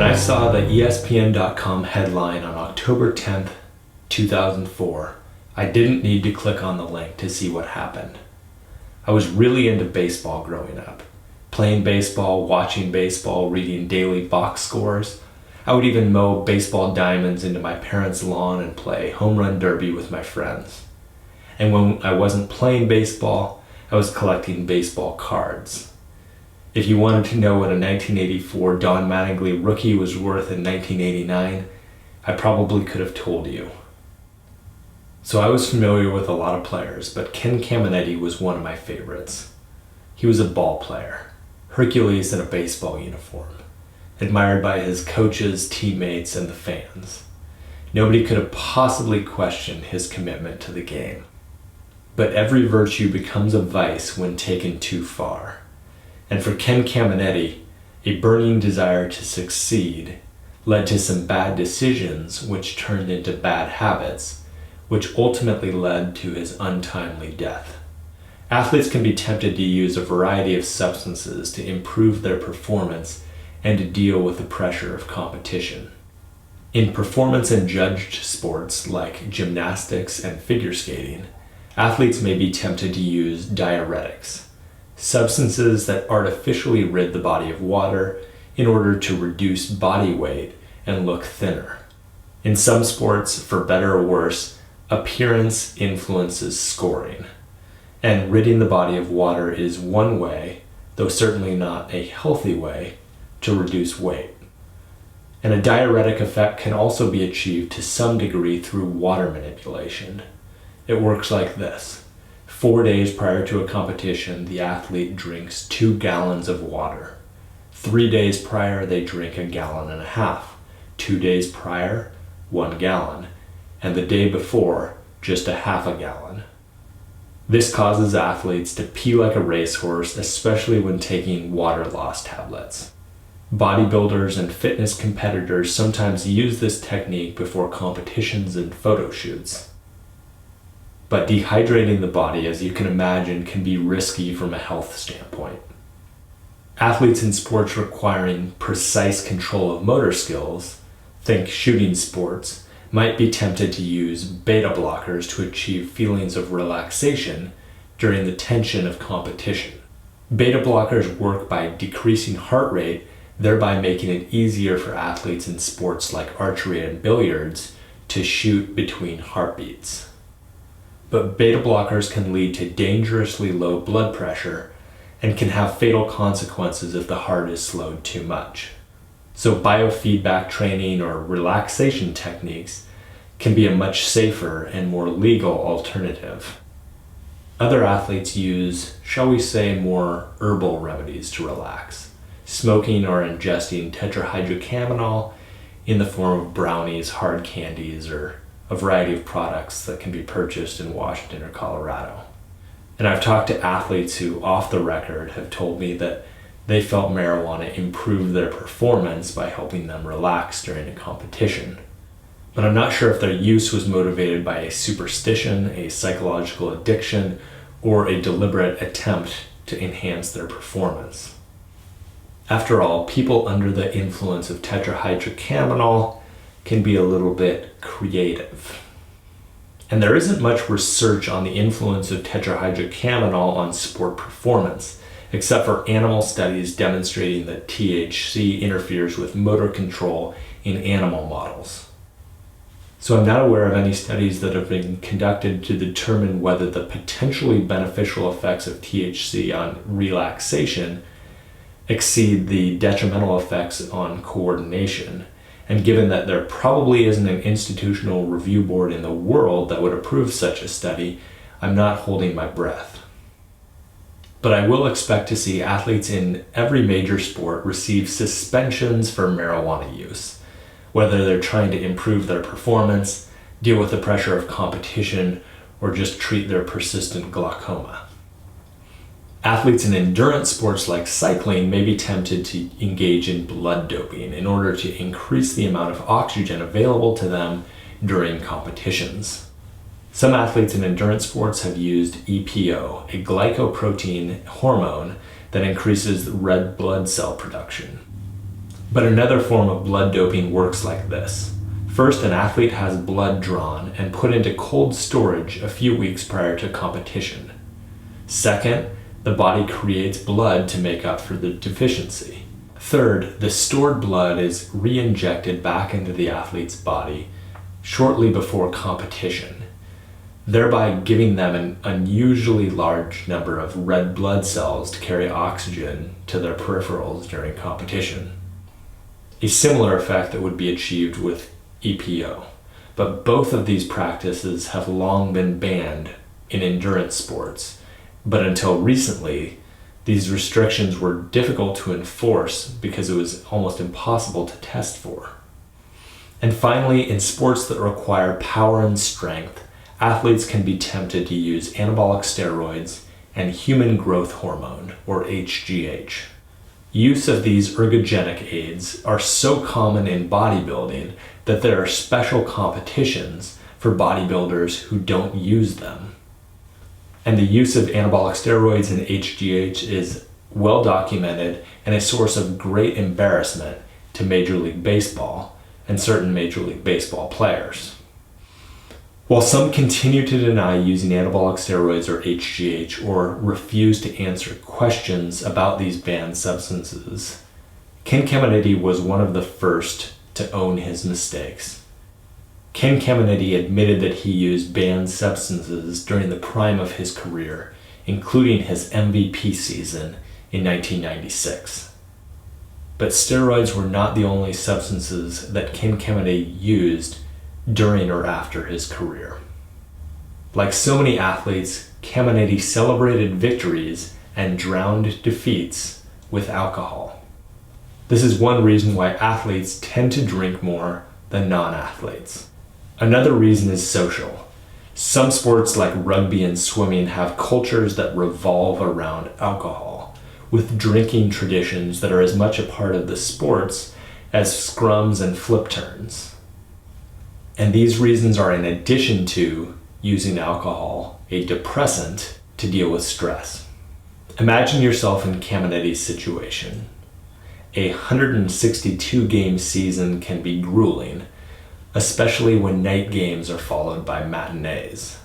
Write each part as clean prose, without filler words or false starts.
When I saw the ESPN.com headline on October 10th, 2004, I didn't need to click on the link to see what happened. I was really into baseball growing up. Playing baseball, watching baseball, reading daily box scores. I would even mow baseball diamonds into my parents' lawn and play home run derby with my friends. And when I wasn't playing baseball, I was collecting baseball cards. If you wanted to know what a 1984 Don Mattingly rookie was worth in 1989, I probably could have told you. So I was familiar with a lot of players, but Ken Caminiti was one of my favorites. He was a ball player, Hercules in a baseball uniform, admired by his coaches, teammates, and the fans. Nobody could have possibly questioned his commitment to the game. But every virtue becomes a vice when taken too far. And for Ken Caminiti, a burning desire to succeed led to some bad decisions which turned into bad habits, which ultimately led to his untimely death. Athletes can be tempted to use a variety of substances to improve their performance and to deal with the pressure of competition. In performance and judged sports like gymnastics and figure skating, athletes may be tempted to use diuretics, substances that artificially rid the body of water in order to reduce body weight and look thinner. In some sports, for better or worse, appearance influences scoring, and ridding the body of water is one way, though certainly not a healthy way, to reduce weight. And a diuretic effect can also be achieved to some degree through water manipulation. It works like this. 4 days prior to a competition, the athlete drinks 2 gallons of water. 3 days prior, they drink 1.5 gallons. 2 days prior, 1 gallon. And the day before, just 0.5 gallon. This causes athletes to pee like a racehorse, especially when taking water loss tablets. Bodybuilders and fitness competitors sometimes use this technique before competitions and photo shoots. But dehydrating the body, as you can imagine, can be risky from a health standpoint. Athletes in sports requiring precise control of motor skills, think shooting sports, might be tempted to use beta blockers to achieve feelings of relaxation during the tension of competition. Beta blockers work by decreasing heart rate, thereby making it easier for athletes in sports like archery and billiards to shoot between heartbeats. But beta blockers can lead to dangerously low blood pressure and can have fatal consequences if the heart is slowed too much. So biofeedback training or relaxation techniques can be a much safer and more legal alternative. Other athletes use, shall we say, more herbal remedies to relax, smoking or ingesting tetrahydrocannabinol in the form of brownies, hard candies, or a variety of products that can be purchased in Washington or Colorado. And I've talked to athletes who, off the record, have told me that they felt marijuana improved their performance by helping them relax during a competition. But I'm not sure if their use was motivated by a superstition, a psychological addiction, or a deliberate attempt to enhance their performance. After all, people under the influence of tetrahydrocannabinol can be a little bit creative. And there isn't much research on the influence of tetrahydrocannabinol on sport performance, except for animal studies demonstrating that THC interferes with motor control in animal models. So I'm not aware of any studies that have been conducted to determine whether the potentially beneficial effects of THC on relaxation exceed the detrimental effects on coordination. And given that there probably isn't an institutional review board in the world that would approve such a study, I'm not holding my breath. But I will expect to see athletes in every major sport receive suspensions for marijuana use, whether they're trying to improve their performance, deal with the pressure of competition, or just treat their persistent glaucoma. Athletes in endurance sports like cycling may be tempted to engage in blood doping in order to increase the amount of oxygen available to them during competitions. Some athletes in endurance sports have used EPO, a glycoprotein hormone that increases red blood cell production. But another form of blood doping works like this. First, an athlete has blood drawn and put into cold storage a few weeks prior to competition. Second, the body creates blood to make up for the deficiency. Third, the stored blood is re-injected back into the athlete's body shortly before competition, thereby giving them an unusually large number of red blood cells to carry oxygen to their peripherals during competition. A similar effect that would be achieved with EPO, but both of these practices have long been banned in endurance sports, but until recently, these restrictions were difficult to enforce because it was almost impossible to test for. And finally, in sports that require power and strength, athletes can be tempted to use anabolic steroids and human growth hormone, or HGH. Use of these ergogenic aids are so common in bodybuilding that there are special competitions for bodybuilders who don't use them. And the use of anabolic steroids and HGH is well documented and a source of great embarrassment to Major League Baseball and certain Major League Baseball players. While some continue to deny using anabolic steroids or HGH or refuse to answer questions about these banned substances, Ken Caminiti was one of the first to own his mistakes. Ken Caminiti admitted that he used banned substances during the prime of his career, including his MVP season in 1996. But steroids were not the only substances that Ken Caminiti used during or after his career. Like so many athletes, Caminiti celebrated victories and drowned defeats with alcohol. This is one reason why athletes tend to drink more than non-athletes. Another reason is social. Some sports like rugby and swimming have cultures that revolve around alcohol, with drinking traditions that are as much a part of the sports as scrums and flip turns. And these reasons are in addition to using alcohol, a depressant, to deal with stress. Imagine yourself in Caminiti's situation. A 162-game season can be grueling, especially when night games are followed by matinees.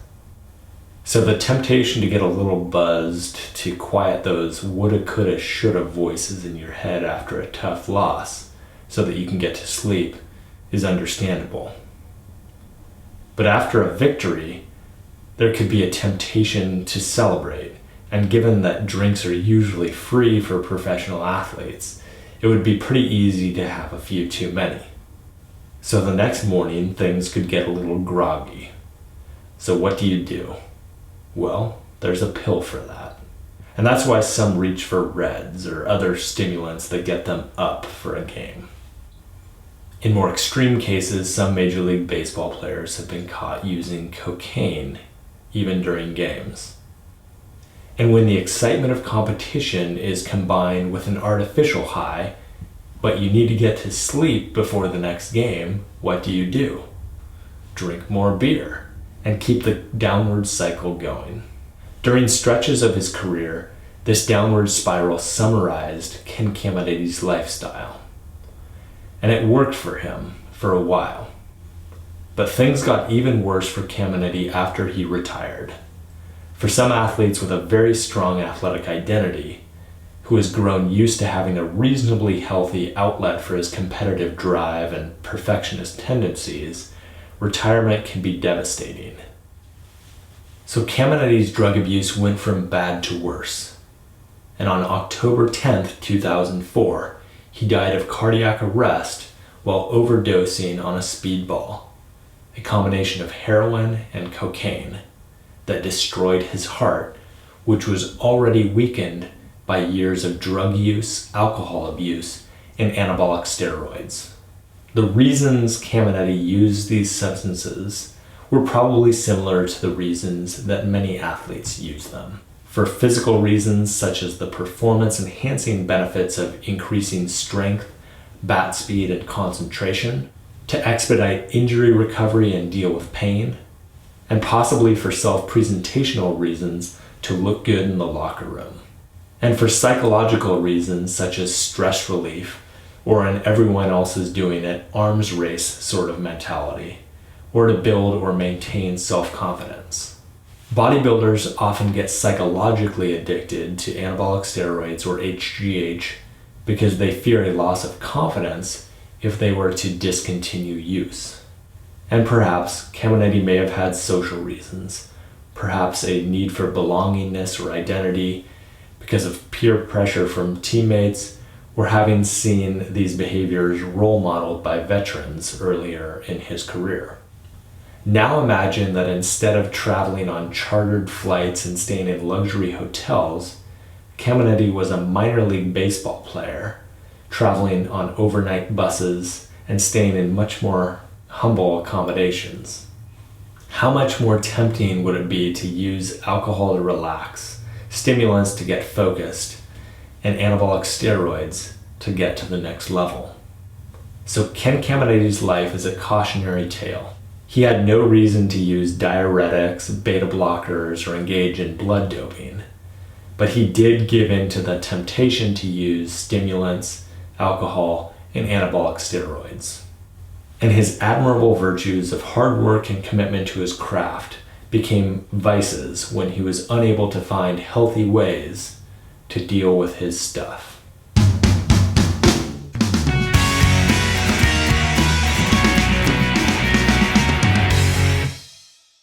So the temptation to get a little buzzed, to quiet those woulda, coulda, shoulda voices in your head after a tough loss so that you can get to sleep is understandable. But after a victory, there could be a temptation to celebrate, and given that drinks are usually free for professional athletes, it would be pretty easy to have a few too many. So the next morning, things could get a little groggy. So what do? Well, there's a pill for that. And that's why some reach for Reds or other stimulants that get them up for a game. In more extreme cases, some Major League Baseball players have been caught using cocaine even during games. And when the excitement of competition is combined with an artificial high, but you need to get to sleep before the next game, what do? Drink more beer and keep the downward cycle going. During stretches of his career, this downward spiral summarized Ken Caminiti's lifestyle. And it worked for him for a while. But things got even worse for Caminiti after he retired. For some athletes with a very strong athletic identity, who has grown used to having a reasonably healthy outlet for his competitive drive and perfectionist tendencies, retirement can be devastating. So Caminiti's drug abuse went from bad to worse. And on October 10th, 2004, he died of cardiac arrest while overdosing on a speedball, a combination of heroin and cocaine that destroyed his heart, which was already weakened by years of drug use, alcohol abuse, and anabolic steroids. The reasons Caminiti used these substances were probably similar to the reasons that many athletes use them. For physical reasons such as the performance-enhancing benefits of increasing strength, bat speed, and concentration, to expedite injury recovery and deal with pain, and possibly for self-presentational reasons to look good in the locker room. And for psychological reasons such as stress relief, or an everyone else is doing it arms race sort of mentality, or to build or maintain self-confidence. Bodybuilders often get psychologically addicted to anabolic steroids or HGH because they fear a loss of confidence if they were to discontinue use. And perhaps Caminiti may have had social reasons, perhaps a need for belongingness or identity because of peer pressure from teammates, or having seen these behaviors role modeled by veterans earlier in his career. Now imagine that instead of traveling on chartered flights and staying in luxury hotels, Caminiti was a minor league baseball player, traveling on overnight buses and staying in much more humble accommodations. How much more tempting would it be to use alcohol to relax, stimulants to get focused, and anabolic steroids to get to the next level? So Ken Caminiti's life is a cautionary tale. He had no reason to use diuretics, beta blockers, or engage in blood doping, but he did give in to the temptation to use stimulants, alcohol, and anabolic steroids. And his admirable virtues of hard work and commitment to his craft became vices when he was unable to find healthy ways to deal with his stuff.